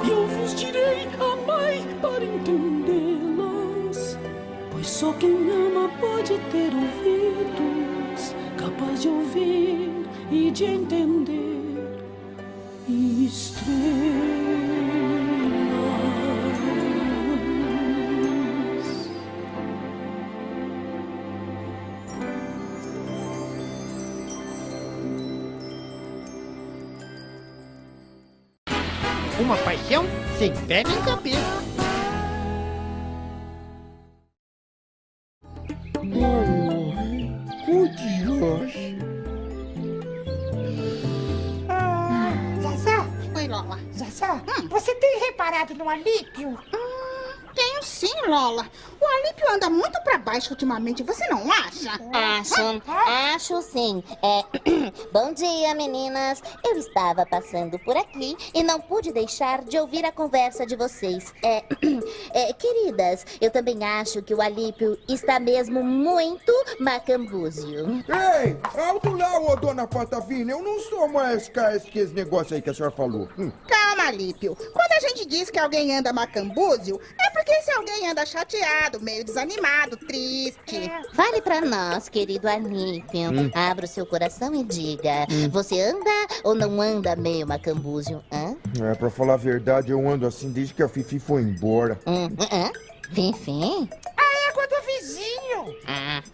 Eu vos direi, amai para entendê-las, pois só quem ama pode ter ouvidos capaz de ouvir e de entender estrelas. Uma paixão sem pé nem cabeça. Zazá? Oi, Lola. Zazá, você tem reparado no Alípio? Tenho sim, Lola. O Alípio anda muito pra baixo ultimamente, você não acha? Acho sim. Bom dia, meninas. Eu estava passando por aqui e não pude deixar de ouvir a conversa de vocês. Queridas, eu também acho que o Alípio está mesmo muito macambúzio. Ei, alto lá, ô dona Patavina. Eu não sou mais que esse negócio aí que a senhora falou. Calma, Alípio. Quando a gente diz que alguém anda macambúzio, é porque esse alguém anda chateado, meio desanimado, triste. Fale pra nós, querido Alípio. Abra o seu coração e diga, você anda ou não anda meio macambúzio? Pra falar a verdade, eu ando assim desde que a Fifi foi embora. Fifi? A égua do vizinho.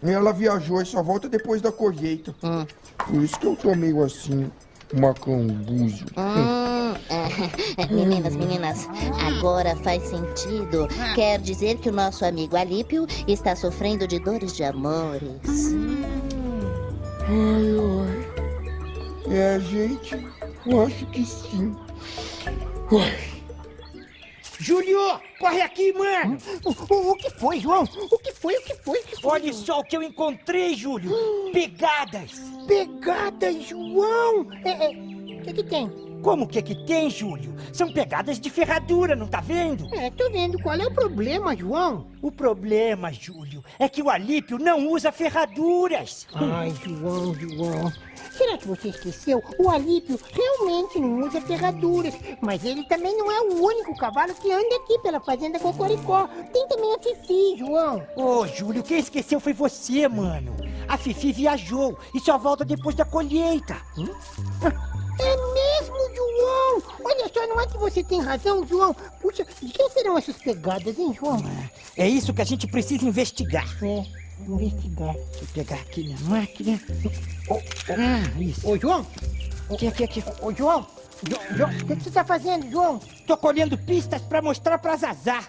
Ela viajou e só volta depois da colheita. Por isso que eu tô meio assim, macambúzio. Meninas, agora faz sentido. Quer dizer que o nosso amigo Alípio está sofrendo de dores de amores. Gente, eu acho que sim. Júlio, corre aqui, mano. O que foi, João? O que foi? Olha só o que eu encontrei, Júlio. Pegadas. Pegadas, João. O que tem? Como que tem, Júlio? São pegadas de ferradura, não tá vendo? Tô vendo. Qual é o problema, João? O problema, Júlio, é que o Alípio não usa ferraduras. Ai, João. Será que você esqueceu? O Alípio realmente não usa ferraduras, mas ele também não é o único cavalo que anda aqui pela fazenda Cocoricó. Tem também a Fifi, João. Ô, Júlio, quem esqueceu foi você, mano. A Fifi viajou e só volta depois da colheita. É mesmo, João! Olha só, não é que você tem razão, João? Puxa, de quem serão essas pegadas, hein, João? É isso que a gente precisa investigar. Investigar. Deixa eu pegar aqui minha máquina. Isso. Ô, João! Aqui. Ô, João! João, o que você tá fazendo, João? Tô colhendo pistas pra mostrar pra Zazá.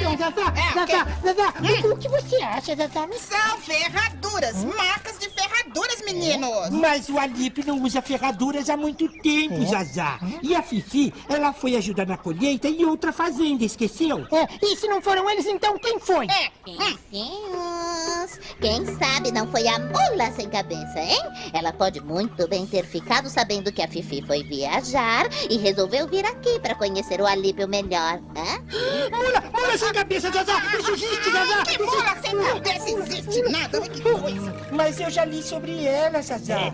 Então, Zazá, o que você acha, Zazá? São ferraduras, marcas de ferraduras, meninos. Mas o Alípio não usa ferraduras há muito tempo, Zazá. E a Fifi, ela foi ajudar na colheita em outra fazenda, esqueceu? E se não foram eles, então quem foi? Quem sabe não foi a mula sem cabeça, hein? Ela pode muito bem ter ficado sabendo que a Fifi foi viajar e resolveu vir aqui pra conhecer o Alípio melhor, né? Mula sem cabeça, Zazá! Isso existe, Zazá! Que mula sem cabeça existe nada, que coisa! Mas eu já li sobre ela, Zazá.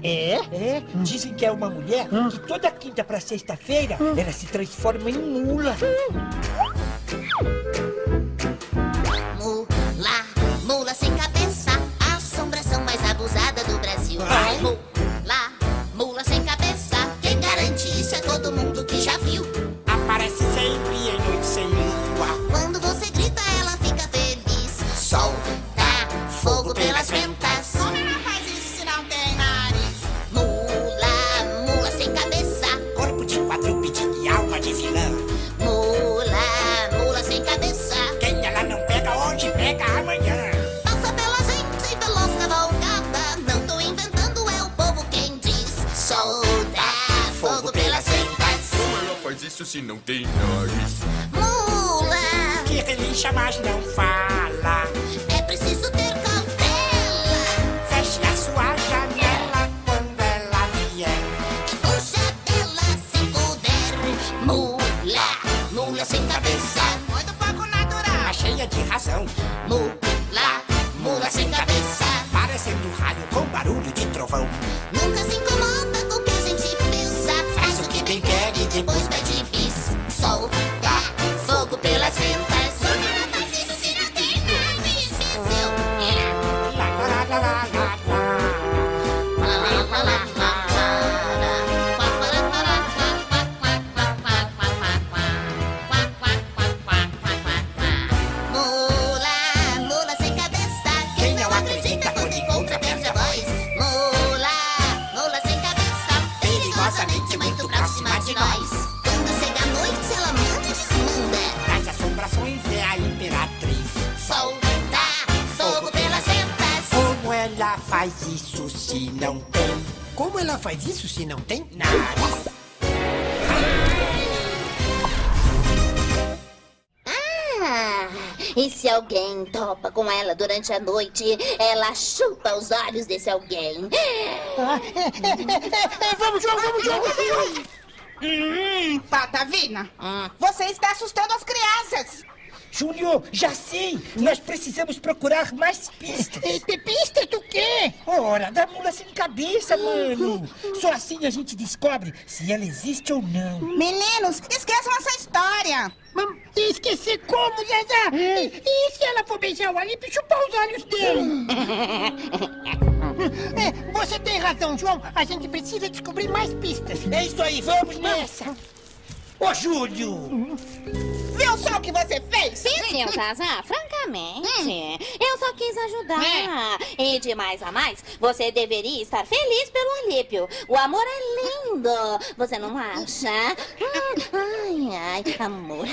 Dizem que é uma mulher que toda quinta pra sexta-feira ela se transforma em mula. Mula sem cabeça, a assombração mais abusada do Brasil. Mula sem cabeça, quem garante isso é todo mundo que já viu. Aparece sempre em noite sem lua. Quando você grita, ela fica feliz. Solta fogo pelas ventas. Como ela faz isso se não tem nariz? Mula sem cabeça. Corpo de quadrúpede e alma de vilã. Mula sem cabeça. Quem ela não pega hoje, pega amanhã. Passa pela gente veloz cavalgada. Não tô inventando, é o povo quem diz. Solta fogo pelas ventas. Como ela faz isso se não tem nariz? Mula Que relincha, mas não fala. é preciso ter cautela. Feche a sua janela quando ela vier. E fuja dela se puder. Mula sem cabeça. Muito pouco natural. Mas cheia de razão. Mula sem cabeça. Parecendo raio com barulho de trovão. Nunca se incomoda com o que a gente pensa. Faz o que bem quer e depois pede bis. Solta fogo pelas ventas. Como ela faz isso se não tem nariz? Mula sem cabeça. Quem não acredita quando encontra perde a voz. Mula sem cabeça. Perigosamente muito próxima de nós. Quando chega a noite ela manda e desmanda. Das assombrações é a imperatriz. Solta fogo pelas ventas. Como ela faz isso se não tem Como ela faz isso se não tem? nariz? E se alguém topa com ela durante a noite, ela chupa os olhos desse alguém. Vamos, João! Patavina, você está assustando as crianças. Júlio, já sei! Nós precisamos procurar mais pistas. Pista do quê? Ora, da mula sem cabeça, mano! Só assim a gente descobre se ela existe ou não. Meninos, esqueçam essa história. Esquecer como, Zazá? E se ela for beijar o Alípio e chupar os olhos dele? Você tem razão, João. A gente precisa descobrir mais pistas. É isso aí, vamos nessa! Ô, Júlio! Viu só o que você fez? Seu Zazá, francamente, eu só quis ajudar. E de mais a mais, você deveria estar feliz pelo Alípio. O amor é lindo, você não acha? Ai, amor.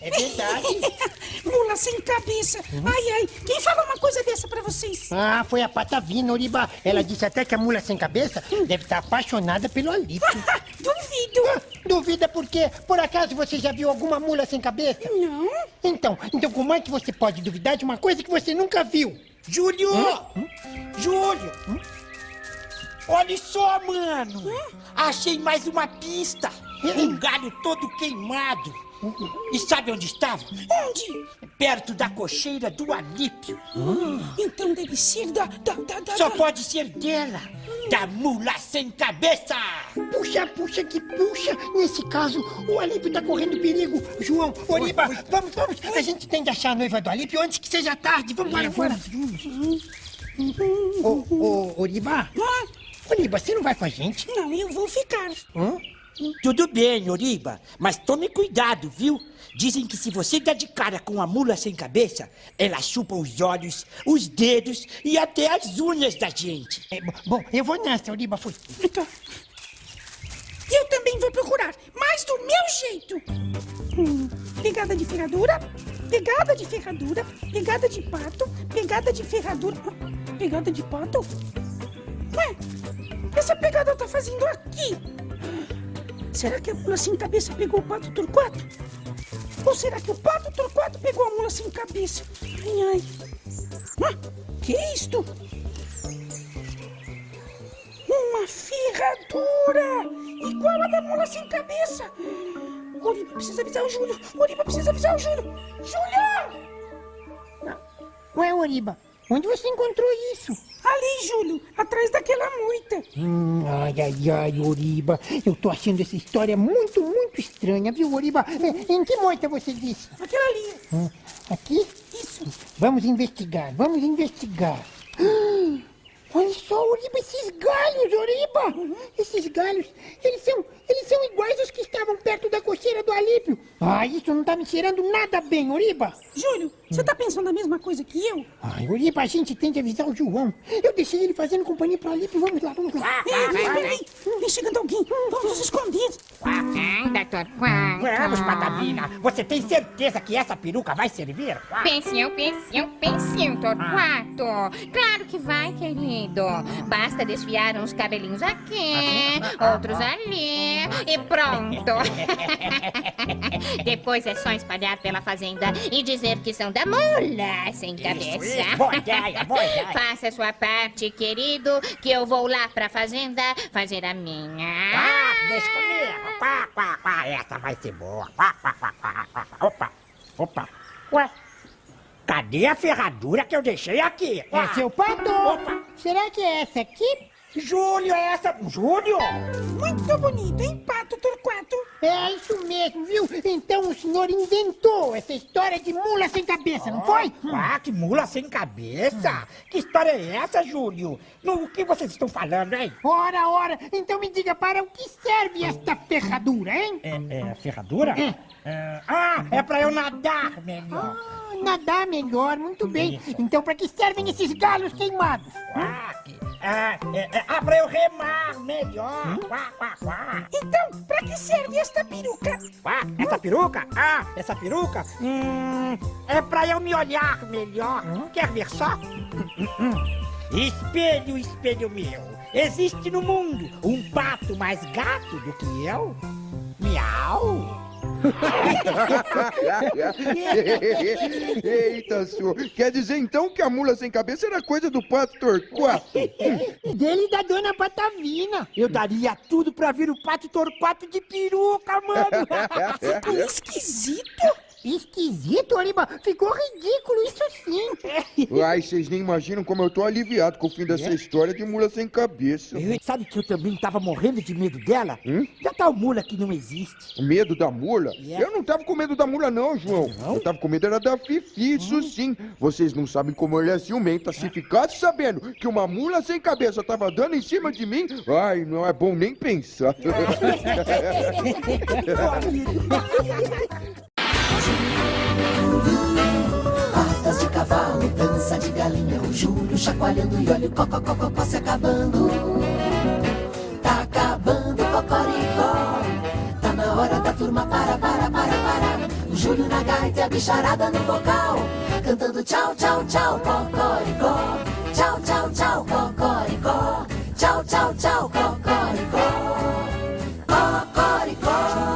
É verdade. Mula sem cabeça. Ai, quem falou uma coisa dessa pra vocês? Foi a Patavina, Oriba. Ela disse até que a mula sem cabeça deve estar apaixonada pelo Alípio. Duvido. Duvida por quê? Por acaso você já viu alguma mula sem cabeça? Não. Então como é que você pode duvidar de uma coisa que você nunca viu? Júlio! Júlio! Olha só, mano! Achei mais uma pista! Um galho todo queimado! E sabe onde estava? Onde? Perto da cocheira do Alípio. Então deve ser da... Só pode ser dela! Da mula sem cabeça! Puxa, que puxa! Nesse caso, o Alípio tá correndo perigo. João, Oriba, vamos! A gente tem que achar a noiva do Alípio antes que seja tarde. Vamos embora. Oriba? Oriba, você não vai com a gente? Não, eu vou ficar. Tudo bem, Oriba, mas tome cuidado, viu? Dizem que se você der de cara com a mula sem cabeça, ela chupa os olhos, os dedos e até as unhas da gente. Bom, eu vou nessa, Oriba, foi. Então, eu também vou procurar, mas do meu jeito. Pegada de ferradura, pegada de ferradura, pegada de pato, pegada de ferradura, pegada de pato? Ué, essa pegada tá fazendo aqui. Será que a mula sem cabeça pegou o pato Torquato? Ou será que o pato Torquato pegou a mula sem cabeça? Ai. Que é isto? Uma ferradura! Igual a da mula sem cabeça! Oriba precisa avisar o Júlio! Júlio! Ué, Oriba, onde você encontrou isso? Ali, Júlio, atrás daquela moita. Ai, Oriba, eu tô achando essa história muito estranha, viu, Oriba? Em que moita você disse? Aquela ali. Aqui? Isso. Vamos investigar. Olha só, Oriba, esses galhos, Oriba! Esses galhos, eles são iguais aos que estavam perto da cocheira do Alípio. Isso não tá me cheirando nada bem, Oriba. Júlio, você tá pensando a mesma coisa que eu? Oriba, a gente tem que avisar o João. Eu deixei ele fazendo companhia pro Alípio. Vamos lá. Peraí. Vem chegando alguém. Vamos nos esconder. Dr. Quack. Vamos, Patavina. Você tem certeza que essa peruca vai servir? Pensinho, Torquato. Claro que vai, querido. Basta desfiar uns cabelinhos aqui, outros ali e pronto. Depois é só espalhar pela fazenda e dizer que são da mula sem cabeça. Boa ideia. Faça a sua parte, querido, que eu vou lá pra fazenda fazer a minha. Deixa comigo. Essa vai ser boa. Opa. Ué, cadê a ferradura que eu deixei aqui? É seu pato. Será que é essa aqui? Júlio, é essa? Júlio? Muito bonito, hein, pato Torquato? É isso mesmo, viu? Então o senhor inventou essa história de mula sem cabeça, não foi? Que mula sem cabeça? Que história é essa, Júlio? O que vocês estão falando, hein? Ora. Então me diga, para o que serve esta ferradura, hein? Ferradura? É pra eu nadar melhor. Nadar melhor, muito bem. Então pra que servem esses galhos queimados? Pra eu remar melhor. Então, pra que serve esta peruca? Essa peruca? Essa peruca? É pra eu me olhar melhor. Quer ver só? Espelho meu. Existe no mundo um pato mais gato do que eu? Miau! Eita, senhor. Quer dizer então que a mula sem cabeça era coisa do pato Torquato? Dele e da dona Patavina. Eu daria tudo pra ver o pato Torquato de peruca, mano. Ficou esquisito. Esquisito, Oriba? Ficou ridículo, isso sim. Vocês nem imaginam como eu tô aliviado com o fim dessa história de mula sem cabeça. Sabe que eu também tava morrendo de medo dela? Da tal mula que não existe. O medo da mula? Eu não tava com medo da mula não, João. Eu tava com medo era da Fifi, isso sim. Vocês não sabem como ela é ciumenta. Se ficasse sabendo que uma mula sem cabeça tava dando em cima de mim, não é bom nem pensar. Patas de cavalo, dança de galinha, o Júlio chacoalhando e olha o cocó se acabando. Tá acabando o cocoricó, tá na hora da turma para. O Júlio na gaita e a bicharada no vocal, cantando tchau, cocoricó. Tchau, cocoricó. Tchau, cocoricó. Cocoricó.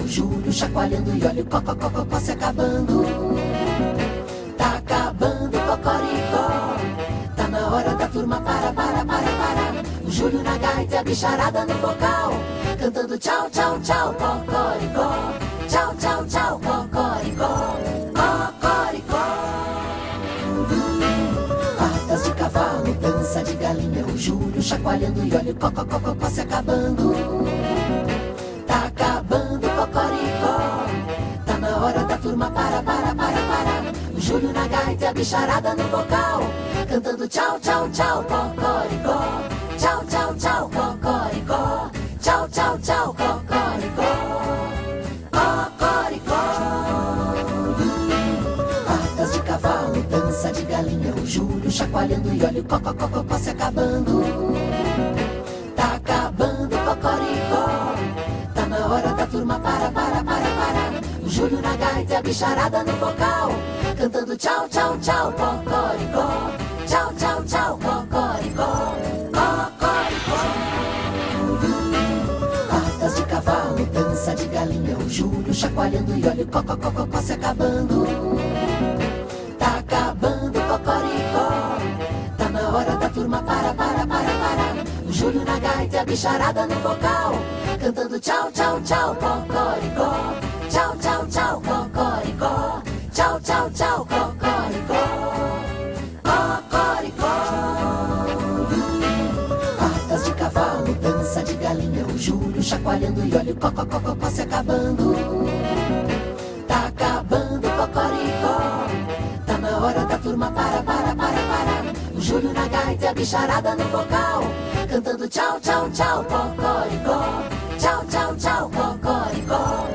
o Júlio chacoalhando e olha o cocó se acabando. Tá acabando o cocoricó. Tá na hora da turma para. O Júlio na gaita e a bicharada no vocal, cantando tchau, tchau, tchau, cocoricó. Tchau, tchau, tchau, cocoricó. Cocoricó. Patas de cavalo, dança de galinha, o Júlio chacoalhando e olha o cocó se acabando. Tá acabando o cocoricó. Tá na hora da turma para. O Júlio na gaita e a bicharada no vocal, cantando tchau, tchau, tchau, cocoricó. Tchau, tchau, tchau, cocoricó. Tchau, tchau, tchau, cocoricó. Cocoricó. Patas de cavalo, dança de galinha, o Júlio chacoalhando e olha o cocó se acabando. Tá acabando o cocoricó. Tá na hora da turma para. O Júlio na gaita e a bicharada no vocal, cantando tchau, tchau, tchau, cocoricó. Tchau, tchau, tchau, cocoricó. Cocoricó. Patas de cavalo, dança de galinha, o Júlio chacoalhando e olha o cocó se acabando. Tá acabando o cocoricó. Tá na hora da turma para. O Júlio na gaita e a bicharada no vocal, cantando tchau, tchau, tchau, cocoricó. Tchau, tchau, tchau, cocoricó. Tchau, tchau, tchau, cocoricó. Cocoricó. Patas de cavalo, dança de galinha, o Júlio chacoalhando e olha o cocó se acabando. Tá acabando o cocoricó. Tá na hora da turma para. O Júlio na gaita e a bicharada no vocal, cantando tchau, tchau, tchau, cocoricó. Tchau, tchau, tchau, cocoricó.